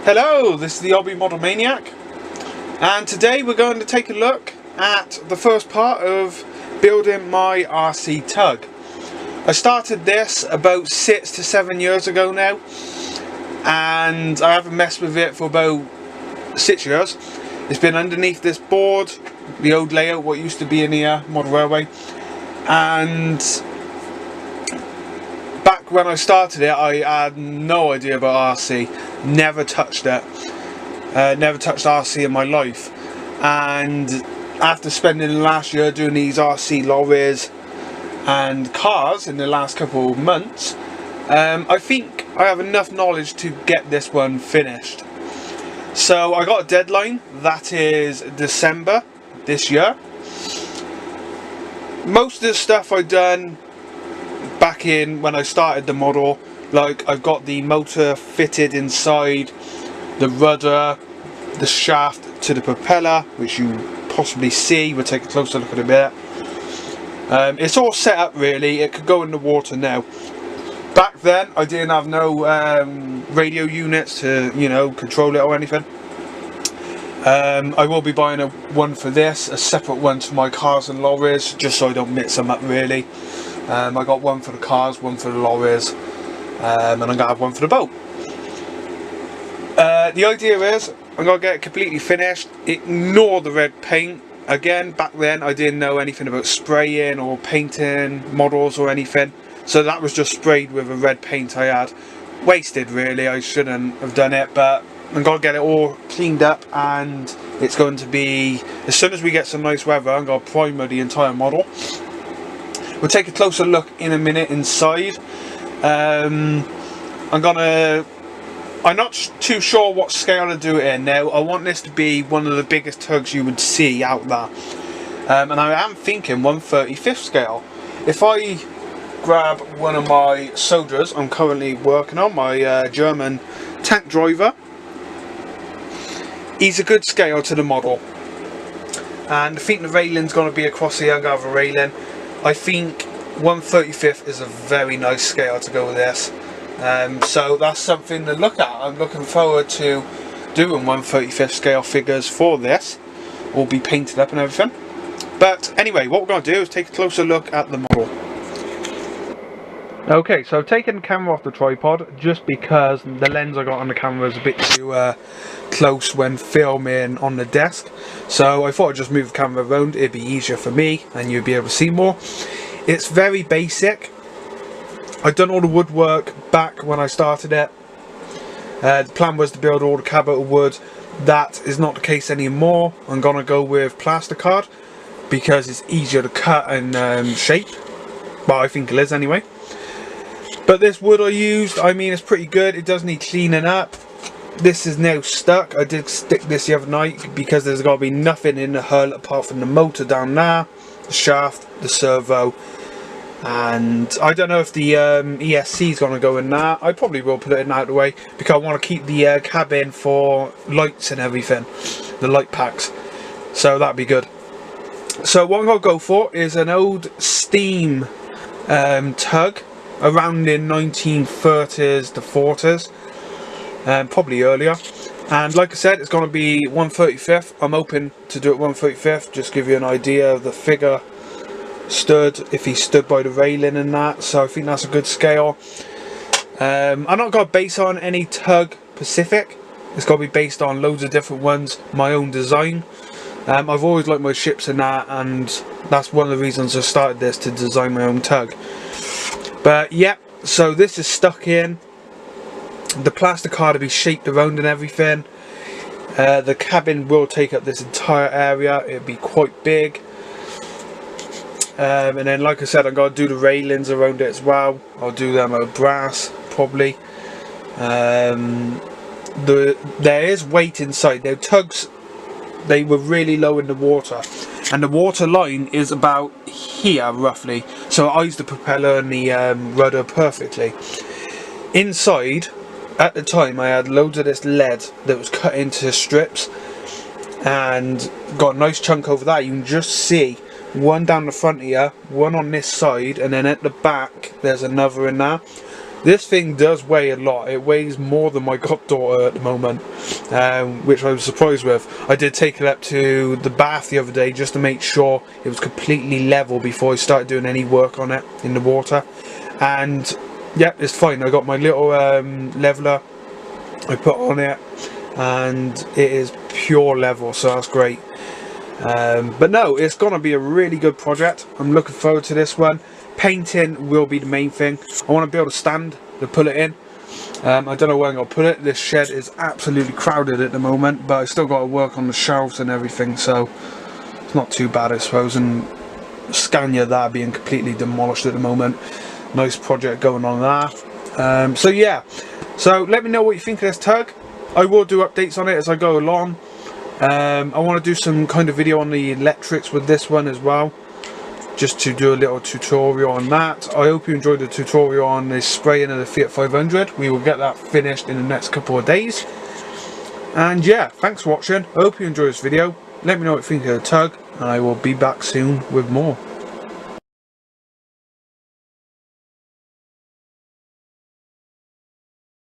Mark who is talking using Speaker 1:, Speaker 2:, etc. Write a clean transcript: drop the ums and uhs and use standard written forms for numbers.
Speaker 1: Hello, this is the Hobby Model Maniac, and today we're going to take a look at the first part of building my RC Tug. I started this about 6 to 7 years ago now, and I haven't messed with it for about 6 years. It's been underneath this board, the old layout, what used to be in here, Model Railway, and back when I started it I had no idea about RC, never touched it, never touched RC in my life, and after spending the last year doing these RC lorries and cars in the last couple of months, I think I have enough knowledge to get this one finished. So I got a deadline, that is December this year. Most of the stuff I've done back in when I started the model, like I've got the motor fitted inside, the rudder, the shaft to the propeller, which you possibly see. We'll take a closer look at it a bit. It's all set up really, it could go in the water now. Back then I didn't have no radio units to, you know, control it or anything. I will be buying one for this, a separate one to my cars and lorries, just so I don't mix them up really. I got one for the cars, one for the lorries, and I'm going to have one for the boat. The idea is, I'm going to get it completely finished, ignore the red paint. Again, back then I didn't know anything about spraying or painting models or anything, so that was just sprayed with a red paint I had. Wasted really, I shouldn't have done it, but I'm going to get it all cleaned up, and it's going to be, as soon as we get some nice weather, I'm going to primer the entire model. We'll take a closer look in a minute inside. I'm not too sure what scale to do it in now. I want this to be one of the biggest tugs you would see out there. And I am thinking 1/35 scale. If I grab one of my soldiers I'm currently working on, my German tank driver, he's a good scale to the model. And I think the railing's going to be across here. I'm going to have a railing. I think 1/35 is a very nice scale to go with this, so that's something to look at. I'm looking forward to doing 1/35 scale figures for this, all be painted up and everything. But anyway, what we're going to do is take a closer look at the model. Okay, so I've taken the camera off the tripod just because the lens I got on the camera is a bit too close when filming on the desk, so I thought I'd just move the camera around. It'd be easier for me and you'd be able to see more. It's very basic. I've done all the woodwork back when I started it. The plan was to build all the cab out of wood. That is not the case anymore. I'm gonna go with plasticard because it's easier to cut and shape. Well, I think it is anyway. But this wood I used, I mean, it's pretty good. It does need cleaning up. This is now stuck. I did stick this the other night because there's got to be nothing in the hull apart from the motor down there, the shaft, the servo, and I don't know if the ESC is going to go in there. I probably will put it in out of the way because I want to keep the cabin for lights and everything, the light packs, so that'd be good. So what I'm going to go for is an old steam tug around in 1930s to 40s, probably earlier, and like I said, it's going to be 1/35. I'm hoping to do it 1/35, just give you an idea of the figure stood, if he stood by the railing and that, so I think that's a good scale. I'm not going to base on any tug specific, it's got to be based on loads of different ones, my own design. I've always liked my ships and that, and that's one of the reasons I started this, to design my own tug. But yeah, so this is stuck in. The plasticard to be shaped around and everything. The cabin will take up this entire area. It'll be quite big. And then, like I said, I'm going to do the railings around it as well. I'll do them out of brass, probably. There is weight inside. Now, tugs, they were really low in the water, and the water line is about here roughly, so I used the propeller and the rudder perfectly. Inside, at the time, I had loads of this lead that was cut into strips and got a nice chunk over that. You can just see one down the front here, one on this side, and then at the back there's another in there. This thing does weigh a lot. It weighs more than my goddaughter at the moment, which I was surprised with. I did take it up to the bath the other day just to make sure it was completely level before I started doing any work on it in the water. And yeah, it's fine. I got my little leveler I put on it, and it is pure level, so that's great. But no, it's gonna be a really good project. I'm looking forward to this one. Painting will be the main thing. I want to be able to stand to pull it in. I don't know where I'm going to put it. This shed is absolutely crowded at the moment, but I still got to work on the shelves and everything, so it's not too bad, I suppose. And Scania there being completely demolished at the moment. Nice project going on there. So yeah, so let me know what you think of this tug. I will do updates on it as I go along. I want to do some kind of video on the electrics with this one as well, just to do a little tutorial on that. I hope you enjoyed the tutorial on the spraying of the Fiat 500. We will get that finished in the next couple of days. And yeah, thanks for watching. I hope you enjoyed this video. Let me know what you think of the tug, and I will be back soon with more.